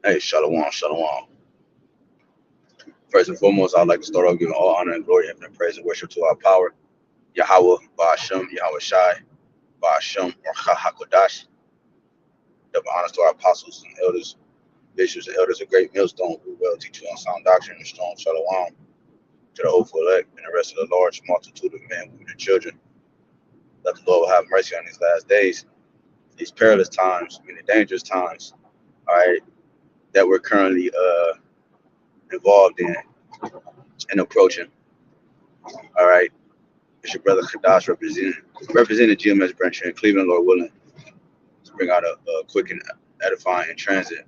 Hey, shalom, shalom. First and foremost, I'd like to start off giving all honor and glory, infinite praise and worship to our power, Yahawah, BAHASHAM, YAHAWASHI, BAHASHAM, or HAQADASH. Double honors to our apostles and elders, bishops and elders of great millstone who well teach you on sound doctrine and strong shalom to the hopeful elect and the rest of the large multitude of men, women, and children. Let the Lord have mercy on these last days, these perilous times, many dangerous times, all right, that we're currently involved in and approaching. All right. It's your brother HAQADASH representing GMS branch here in Cleveland, Lord willing, to bring out a quick and edifying in transit.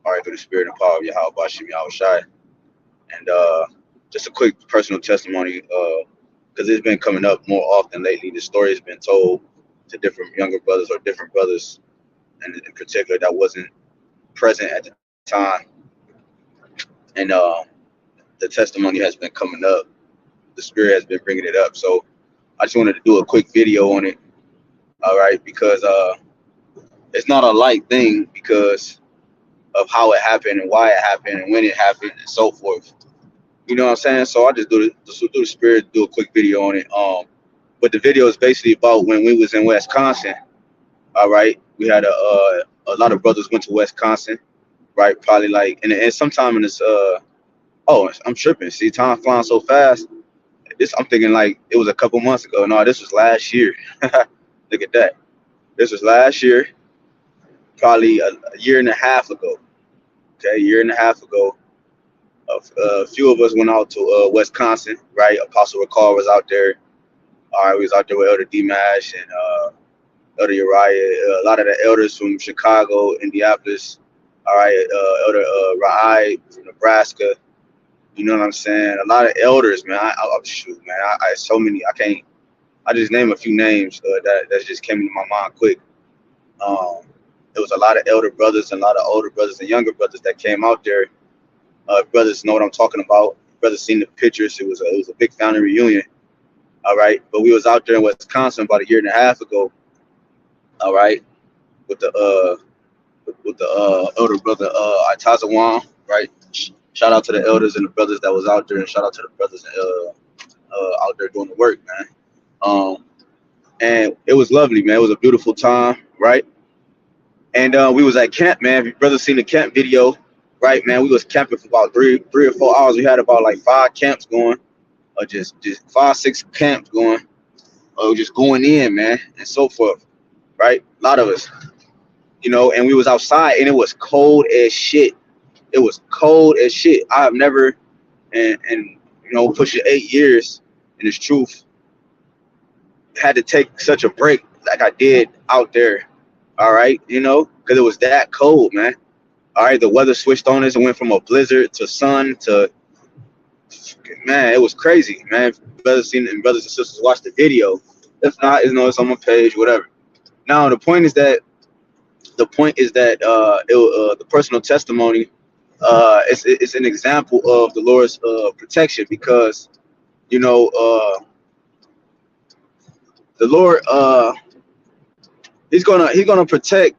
All right, through the spirit and power of Yahawah, BAHASHAM, YAHAWASHI. And just a quick personal testimony, because it's been coming up more often lately. The story has been told to different younger brothers or different brothers, and in particular that wasn't present at the time. And the testimony has been coming up. The spirit has been bringing it up. So I just wanted to do a quick video on it. All right, because it's not a light thing because of how it happened and why it happened and when it happened and so forth. You know what I'm saying? So I just do the spirit, do a quick video on it. But the video is basically about when we was in Wisconsin. All right, we had a lot of brothers went to Wisconsin, right? Probably like and sometime in this oh, I'm tripping. See, time flying so fast. I'm thinking like it was a couple months ago. No, this was last year. Look at that. This was last year, probably a year and a half ago. Okay, a year and a half ago. A few of us went out to Wisconsin, right? Apostle Recall was out there. All right, we was out there with Elder D-Mash and Elder Uriah, a lot of the elders from Chicago, Indianapolis. All right, Elder Rawchaa from Nebraska. You know what I'm saying? A lot of elders, man. Shoot, man. I so many. I just name a few names that just came into my mind quick. There was a lot of elder brothers and a lot of older brothers and younger brothers that came out there. Brothers know what I'm talking about. Brothers seen the pictures. It was a big family reunion. All right, but we was out there in Wisconsin about a year and a half ago. All right, with the elder brother Itazawan, right? Shout out to the elders and the brothers that was out there, and shout out to the brothers out there doing the work, man. And it was lovely, man. It was a beautiful time, right? And we was at camp, man. If your brother seen the camp video, right, man? We was camping for about three or 4 hours. We had about like 5 camps going, or just 5, 6 camps going, or just going in, man, and so forth, right? A lot of us, you know. And we was outside, and it was cold as shit. It was cold as shit. I have never, and you know, pushing 8 years in this truth, had to take such a break like I did out there. All right, you know, because it was that cold, man. All right, the weather switched on us and went from a blizzard to sun to, man, it was crazy, man. Brothers and sisters watch the video. If not, you know, it's on my page, whatever. Now the point is that the personal testimony. It's an example of the Lord's protection because, you know, the Lord he's gonna protect.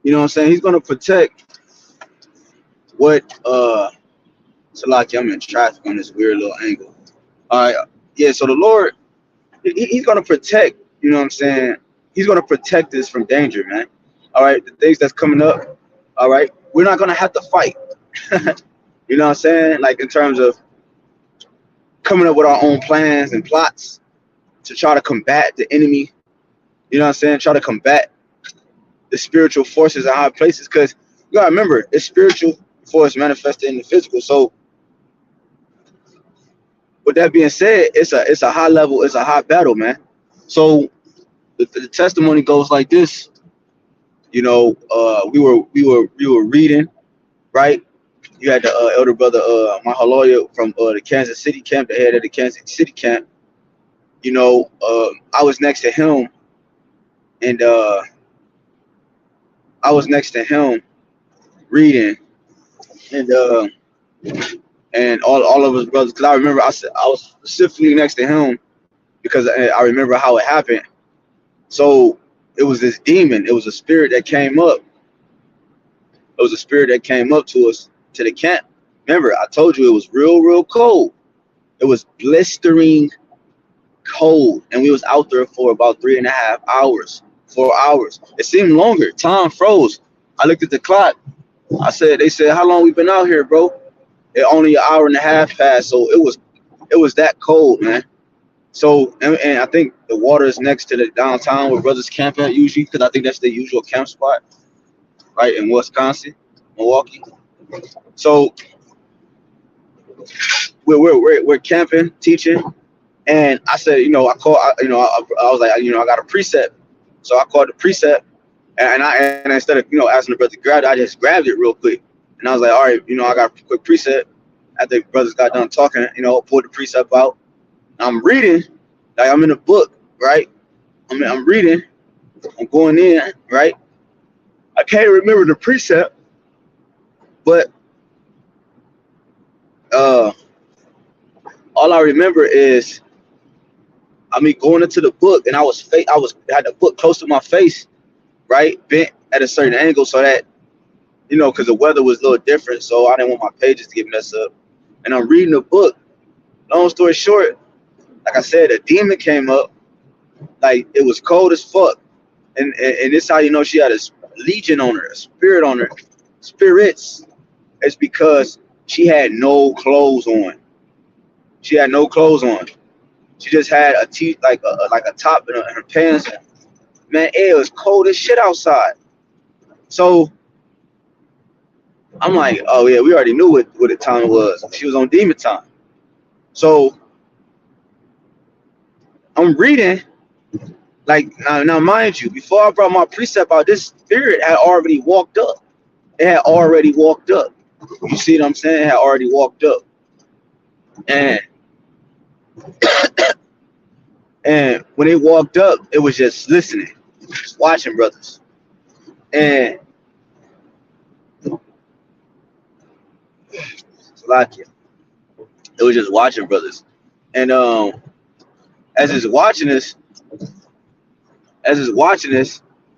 You know what I'm saying? He's gonna protect what so like I'm in traffic on this weird little angle. All right, yeah. So the Lord, he's gonna protect. You know what I'm saying? He's gonna protect us from danger, man. All right, the things that's coming up. All right, we're not gonna have to fight. You know what I'm saying? Like in terms of coming up with our own plans and plots to try to combat the enemy. You know what I'm saying? Try to combat the spiritual forces in high places. Because you gotta remember, it's spiritual force manifested in the physical. So with that being said, it's a high level, it's a high battle, man. So the testimony goes like this. You know, we were reading, right? You had the elder brother, my lawyer from the Kansas City camp, the head of the Kansas City camp. You know, I was next to him, and I was next to him reading, and all of his brothers. Because I remember I was specifically next to him because I remember how it happened. So it was this demon. It was a spirit that came up, It was a spirit that came up to us to the camp. Remember, I told you it was real cold. It was blistering cold, and we was out there for about 3.5 hours, 4 hours. It seemed longer. Time froze. I looked at the clock. They said, how long we been out here, bro? It only an hour and a half passed, so it was that cold, man. So, and I think the water is next to the downtown where brothers camp at usually, because I think that's the usual camp spot, right, in Wisconsin, Milwaukee. So we're camping, teaching, and I said, I was like, I got a precept, so I called the precept, and instead of asking the brother to grab it, I just grabbed it real quick, and I was like, all right, I got a quick precept. After the brothers got done talking, pulled the precept out. I'm reading, like I'm in a book, right? I'm reading, I'm going in, right? I can't remember the precept, but all I remember is going into the book, and I had the book close to my face, right, bent at a certain angle, so that because the weather was a little different, so I didn't want my pages to get messed up. And I'm reading the book. Long story short, like I said, a demon came up, like it was cold as fuck, and this how she had a legion on her, a spirit on her, spirits. It's because she had no clothes on. She had no clothes on. She just had a like a top in her pants. Man, it was cold as shit outside. So I'm like, oh yeah, we already knew what the time was. She was on demon time. So I'm reading, like now mind you, before I brought my precept out, this spirit had already walked up. It had already walked up. You see what I'm saying? It had already walked up. And and when it walked up, it was just listening, just watching brothers. And it was just watching brothers. And as it's watching this,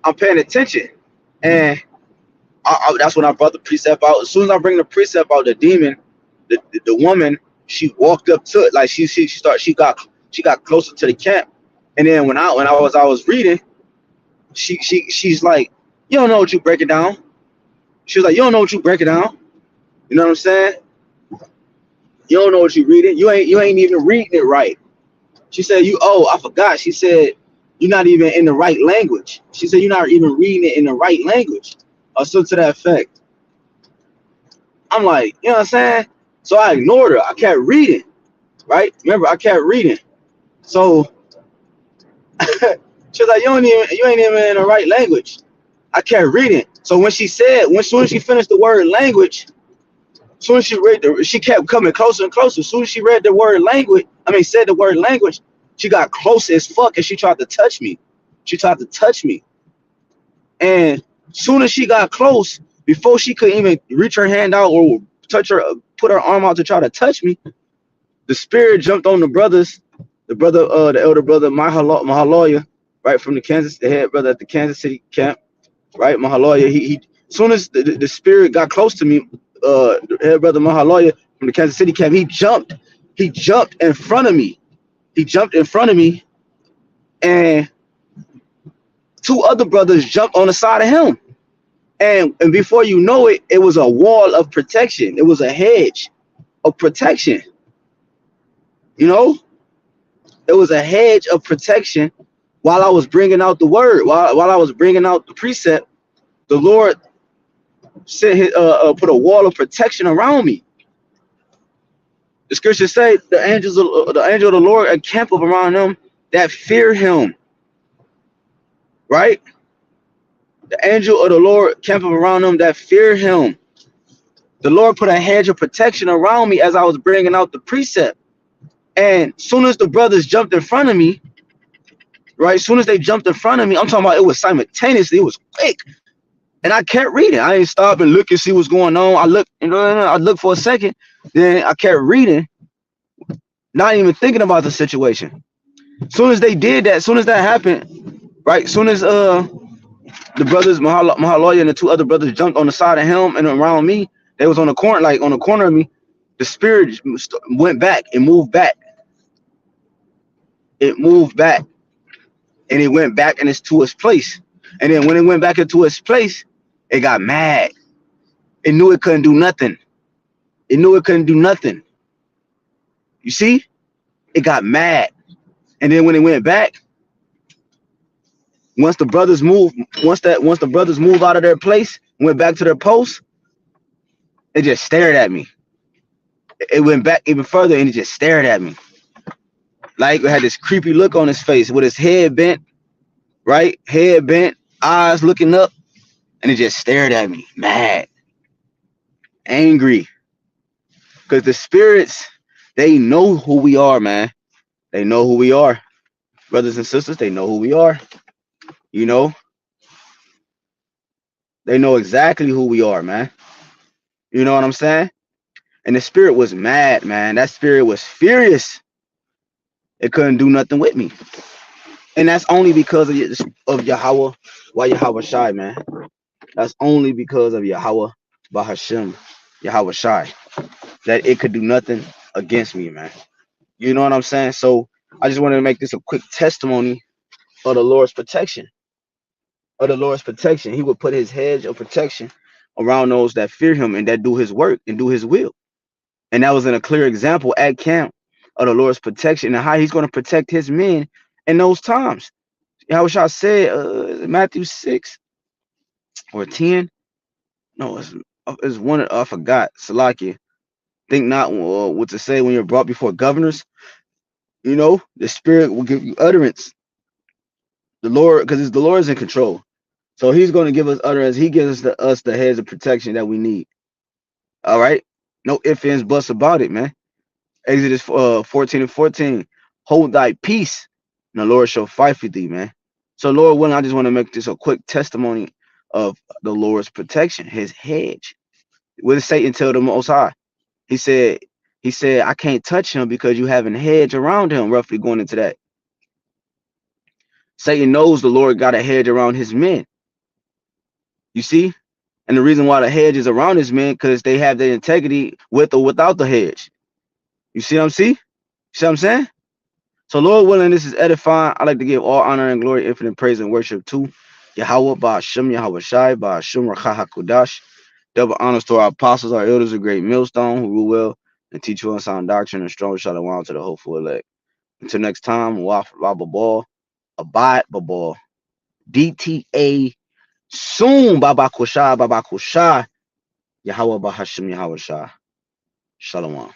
I'm paying attention. And that's when I brought the precept out. As soon as I bring the precept out, the demon, the woman, she walked up to it, like she got closer to the camp. And then when I was reading, she's like, you don't know what you breaking down. She was like, you don't know what you breaking down. You know what I'm saying? You don't know what you reading. You ain't even reading it right. She said, I forgot. She said, you're not even in the right language. She said, you're not even reading it in the right language. Or something to that effect. I'm like, you know what I'm saying? So I ignored her. I kept reading, right? Remember, I kept reading. So she was like, you ain't even in the right language. I kept reading. So when she said, soon as she finished the word language, soon as she read she kept coming closer and closer. As soon as she read the word language, said the word language, she got close as fuck and she tried to touch me. And soon as she got close, before she could even reach her hand out or put her arm out to try to touch me, the spirit jumped on the brothers. The elder brother, YAHAWAH, right, from the head brother at the Kansas City camp, right, YAHAWAH. He soon as the spirit got close to me, the head brother YAHAWAH from the Kansas City camp, he jumped in front of me. And two other brothers jumped on the side of him. And before you know it, it was a wall of protection. It was a hedge of protection. It was a hedge of protection while I was bringing out the word, while I was bringing out the precept. The Lord sent put a wall of protection around me. The scriptures say the angel of the Lord encampeth around them that fear him. Right? The angel of the Lord campeth around them that fear him. The Lord put a hedge of protection around me as I was bringing out the precept. And soon as the brothers jumped in front of me, right? Soon as they jumped in front of me, I'm talking about it was simultaneously, it was quick. And I kept reading. I didn't stop and look and see what's going on. I looked for a second, then I kept reading, not even thinking about the situation. Soon as they did that, soon as that happened, right? Soon as The brothers, Mahaloya and the two other brothers jumped on the side of him and around me. They was on the corner, like on the corner of me. The spirit went back and moved back. It moved back and it went back to its place. And then when it went back into its place, it got mad. It knew it couldn't do nothing. It knew it couldn't do nothing. You see? It got mad. And then when it went back, once the brothers moved out of their place, went back to their post, it just stared at me. It went back even further and it just stared at me. Like it had this creepy look on his face with his head bent, right? Head bent, eyes looking up, and it just stared at me, mad, angry. Because the spirits, they know who we are, man. They know who we are. Brothers and sisters, they know who we are. You know? They know exactly who we are, man. You know what I'm saying? And the spirit was mad, man. That spirit was furious. It couldn't do nothing with me. And that's only because of Yahweh, YAHWASHI, man. That's only because of Yahweh, BAHASHAM, YAHWASHI, that it could do nothing against me, man. You know what I'm saying? So I just wanted to make this a quick testimony of the Lord's protection. Of the Lord's protection. He would put his hedge of protection around those that fear him and that do his work and do his will. And that was in a clear example at camp of the Lord's protection and how he's going to protect his men in those times. Yahushua said, Matthew 6 or 10. No, it's one, I forgot. Salakia. Think not what to say when you're brought before governors. You know, the spirit will give you utterance. The Lord, because the Lord is in control. So he's going to give us utterance. He gives us the heads of protection that we need. All right? No ifs, ands, buts about it, man. Exodus 14 and 14. Hold thy peace, and the Lord shall fight for thee, man. So Lord willing, I just want to make this a quick testimony of the Lord's protection, his hedge. What did Satan tell the Most High? He said, I can't touch him because you have a hedge around him, roughly going into that. Satan knows the Lord got a hedge around his men. You see? And the reason why the hedge is around his men, because they have their integrity with or without the hedge. You see what I'm saying? See what I'm saying? So Lord willing, this is edifying. I like to give all honor and glory, infinite praise and worship to Yahawah, BAHASHAM, YAHAWASHI, BAHASHAM, HAQADASH. Double honors to our apostles, our elders, a great millstone who rule well and teach well sound doctrine and strong shalom to the hopeful elect. Until next time, Waf Babal, Abide Babal, DTA, soon Baba Kusha, Yahawah, BAHASHAM, YAHAWASHI. Shalom.